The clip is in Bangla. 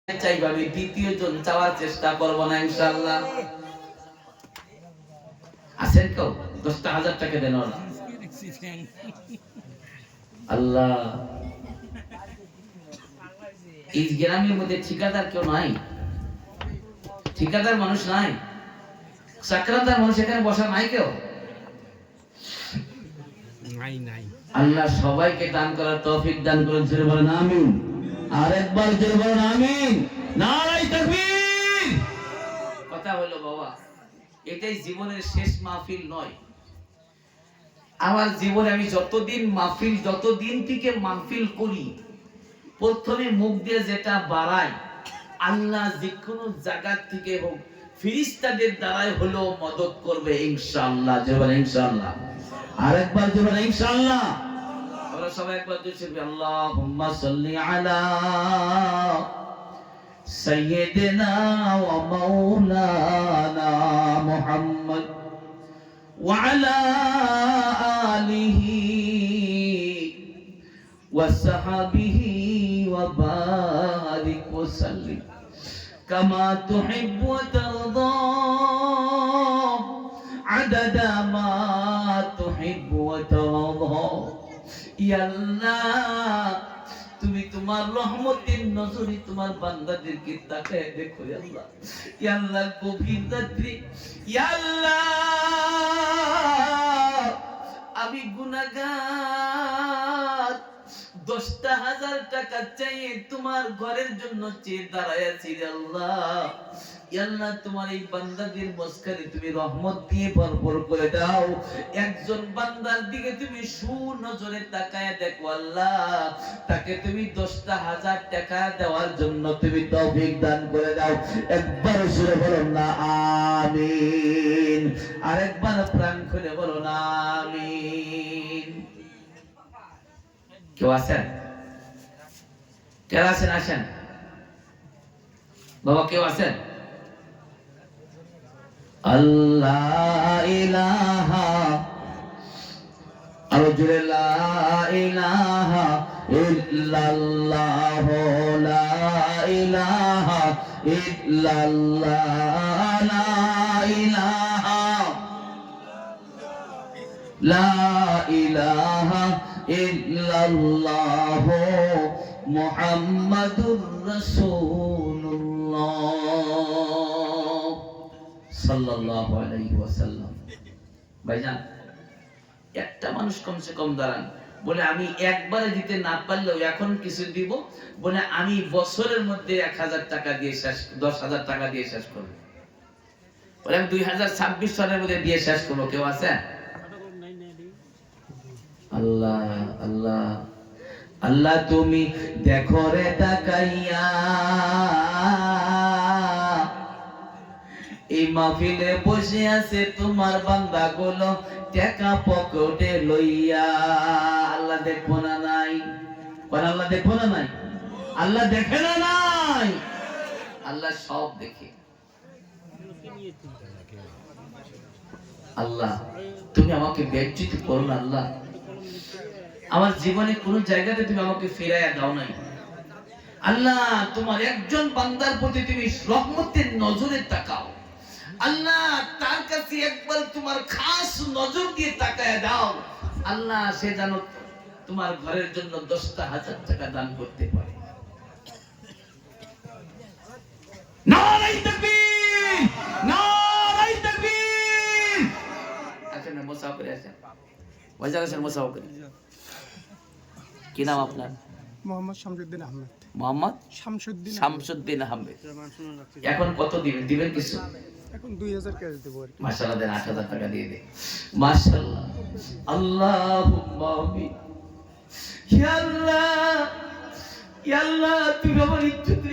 চাইবা, আমি দ্বিতীয় জন চাওয়ার চেষ্টা করব না ইনশাআল্লাহ। আছেন কেউ 10,000 টাকা দেন না? আল্লাহ, এই গ্রামের মধ্যে ঠিকাদার কেউ নাই? ঠিকাদার মানুষ নাই? সাকরাদার মানুষ এখানে বসা নাই কেউ? নাই। আল্লাহ সবাইকে দান করার তৌফিক দান করুন, জোরে বলেন আমিন। আরেকবার জোরে বলেন আমিন। নারায়ে তাকবীর। কথা হলো বাবা, এটাই জীবনের শেষ মাহফিল নয়। আমার জীবনে আমি যতদিন থেকে মাহফিল করি, প্রথমে মুখ দিয়ে যেটা বাড়াই, আল্লাহ যে কোনো জায়গা থেকে হোক ফেরেশতাদের দ্বারাই হলো মদদ করবে ইনশাআল্লাহ। জোরে বলেন ইনশাআল্লাহ। আরেকবার জোরে বলেন ইনশাআল্লাহ। আমরা সবাই একবার দুরূদ আল্লাহুম্মা সাল্লি আলা সাইয়্যিদিনা ওয়া মাওলানা মুহাম্মদ ওয়া আলা আলিহি ওয়া সাহবিহি ওয়া বারিক ওয়া সাল্লিম কামা তুহিব্বু ওয়া তারদা আদাদা মা তুহিব্বু ওয়া তারদা। ইয়া আল্লাহ, তুমি তোমার রহমতের নজরে তোমার বান্দাদেরকে তাকায় দেখো আল্লাহ। ইয়া আল্লাহ, গভীর রাত্রি, ইয়া আল্লাহ আমি গুনাহগার, 10,000 টাকা চাইয়ে তোমার ঘরের জন্য চেয়ে দাঁড়ায় আছি আল্লাহ। ইয়া আল্লাহ, তোমার এই বান্দাদের মাঝখানে তুমি রহমত দিয়ে ভরপুর করে দাও। একজন বান্দার দিকে তুমি সুনজরে তাকায় দেখো আল্লাহ, তাকে তুমি 10,000 টাকা দেওয়ার জন্য তুমি তৌফিক দান করে দাও। একবার জোরে বলো না আমিন। আরেকবার প্রাণ খুলে বলো না আমিন। কেউ আছেন? আসেন বাবা, কেউ আছেন? আল্লাহ ইলাহা, আরো জোরে লা ইলাহা ইল্লাল্লাহ, লা ইলাহা ইল্লাল্লাহ, লা ইলাহা, লা ইলাহা ইল্লাল্লাহ মুহাম্মাদুর রাসূলুল্লাহ সাল্লাল্লাহু আলাইহি ওয়াসাল্লাম। ভাইজান, একটা মানুষ কমসে কম দাঁড়ান, বলে আমি একবারে দিতে না পারলেও এখন কিছু দিব, বলে আমি বছরের মধ্যে 1,000 টাকা দিয়ে শেষ, 10,000 টাকা দিয়ে শেষ করব, বলে আমি 2026 সালের মধ্যে দিয়ে শেষ করবো। কেউ আছে? আল্লাহ আল্লাহ আল্লাহ, তুমি দেখো রে তাকাইয়া, এই মাহফিলে বসে আছে তোমার বান্দা গুলো টাকা পকেটে লইয়া। আল্লাহ দেখবো না নাই? আল্লাহ দেখবো না নাই? আল্লাহ দেখে না নাই? আল্লাহ সব দেখে। আল্লাহ, তুমি আমাকে ব্যর্থিত করো না আল্লাহ। আমার জীবনে কোন জায়গাতে তুমি আমাকে ফিরাইয়া দাও নাই আল্লাহ। তোমার একজন বান্দার প্রতি তুমি রহমতের নজরে তাকাও আল্লাহ, তার কাছে একবার তোমার খাস নজর দিয়ে তাকায় দাও আল্লাহ, সে যেন তোমার ঘরের জন্য 10,000 টাকা দান করতে পারে। নারায়ে তাকবীর, নারায়ে তাকবীর। আসেন মুসাফির আসেন, ওয়াজার আসেন মুসাফির। কি নাম আপনার? মোহাম্মদ শামসুদ্দিন আহমেদ। মোহাম্মদ শামসুদ্দিন আহমেদ। এখন কত দিবেন কিছু? এখন 2,000 ক্যাশ দেব আর কি। মাশাআল্লাহ, দেন 8,000 টাকা দিয়ে দে। মাশাআল্লাহ, আল্লাহুম্মা আমিন। ইয়া আল্লাহ, ইয়া আল্লাহ, তুমি আমার ইজ্জত